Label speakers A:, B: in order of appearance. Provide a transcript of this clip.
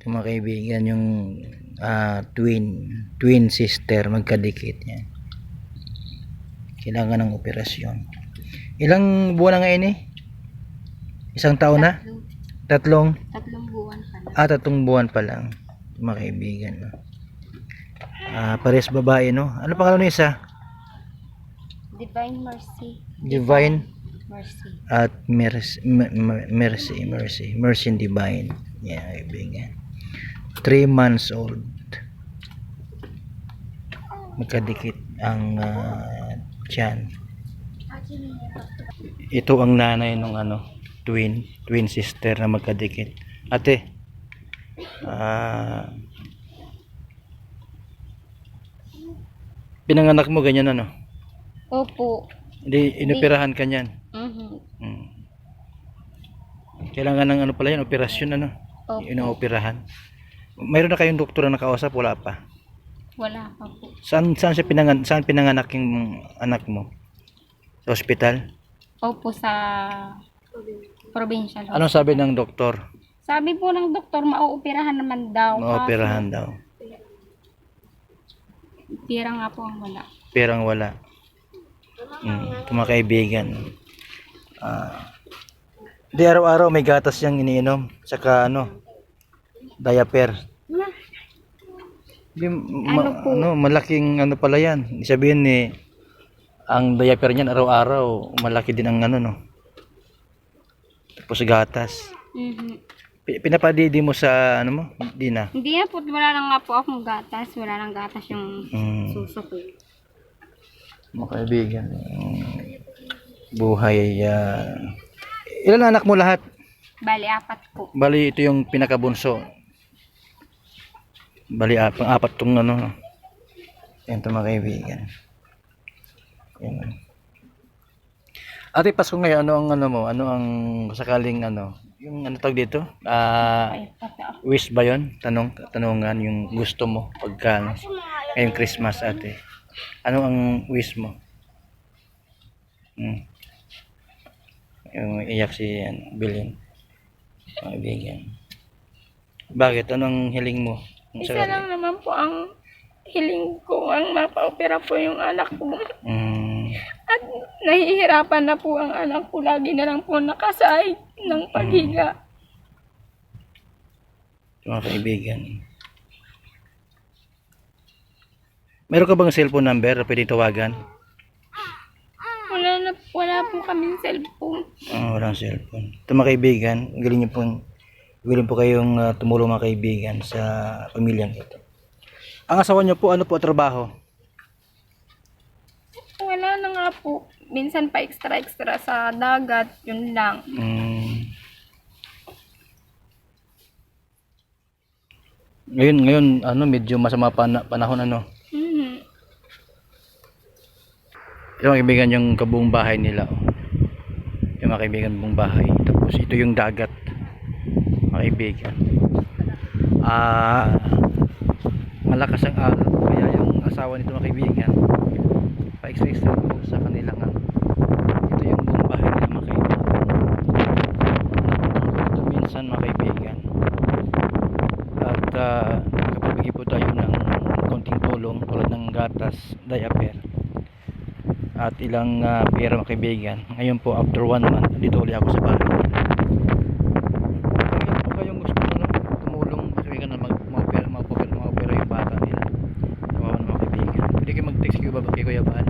A: mga kaibigan, yung twin sister magkadikit yan. Kailangan ng operasyon. Ilang buwan na ngayon eh? Isang taon na? Tatlong
B: buwan pa lang.
A: Tatlong buwan pa lang, mga kaibigan, no? Pares babae, no? Ano pangalan ng isa?
B: Divine Mercy.
A: Divine
B: Mercy.
A: at Mercy and Divine. Yeah, kaibigan. 3 months old. Magkadikit ang tiyan. Ito ang nanay ng twin sister na magkadikit. Ate, pinanganak mo ganyan ano?
B: Opo.
A: Hindi inoperahan ka niyan. Kailangan ng pala yan, operasyon
B: Opo.
A: Inooperahan. Mayroon na kayong doktor na nakausap? Wala pa.
B: Wala pa po.
A: Saan pinanganak yung anak mo? Sa ospital?
B: Opo, sa provincial.
A: Anong sabi ng doktor?
B: Sabi po ng doktor, mauoperahan naman daw.
A: Maoperahan daw.
B: Pira nga po ang wala.
A: Perang wala. Ito mga kaibigan. Di araw-araw may gatas siyang iniinom. Saka diaper. Di, malaking pala yan. Sabihin ang diaper niyan araw-araw malaki din ang tapos gatas. Pinapadidi mo sa mo? Hindi na.
B: Hindi na po, wala na nga po akong gatas. Wala nang gatas yung suso ko.
A: Mga kaibigan, buhay. Ilan anak mo lahat?
B: Bali, 4 po.
A: Bali, ito yung pinakabunso. Bali, apat tong yan ito mga kaibigan. Yan. Ate, Pasko ngayon, ano ang sakaling yung tawag dito? Wish ba yun? Tanungan yung gusto mo pagka ngayong Christmas, ate. Ano ang wish mo? Yung iyak si Bilin. Mga kaibigan. Bakit? Anong hiling mo?
B: Isa lang naman po ang hiling ko, ang mapa-opera po yung anak ko. At nahihirapan na po ang anak ko. Lagi na lang po nakasahig ng paghiga.
A: Mga kaibigan. Meron ka bang cellphone number na pwede tawagan?
B: Wala po kaming cellphone.
A: Walang cellphone. Ito mga kaibigan, galing po kayong tumulong mga kaibigan sa pamilyang ito. Ang asawa niyo po, ano po trabaho?
B: Wala na nga po. Minsan pa extra sa dagat, yun lang.
A: Ngayon medyo masama panahon Yung mga kaibigan, yung kabuong bahay nila. Yung mga kaibigan, buong bahay. Tapos ito yung dagat. Mga kaibigan. Malakas ang alon. Kaya yung asawa nito mga kaibigan, pa-extra po sa kanila nga. Ito yung buong bahay nila mga kaibigan. Ito minsan mga kaibigan. At nakapagbigay po tayo ng konting tulong tulad ng gatas, diaper at ilang pera mga kaibigan. Ngayon po after 1 month dito ulit ako sa bahay. Kaya po kayong gusto tumulong mga kaibigan na ma-opera yung bata nila. Mga kaibigan, pwede kayo mag-text kay Kuya Bahal.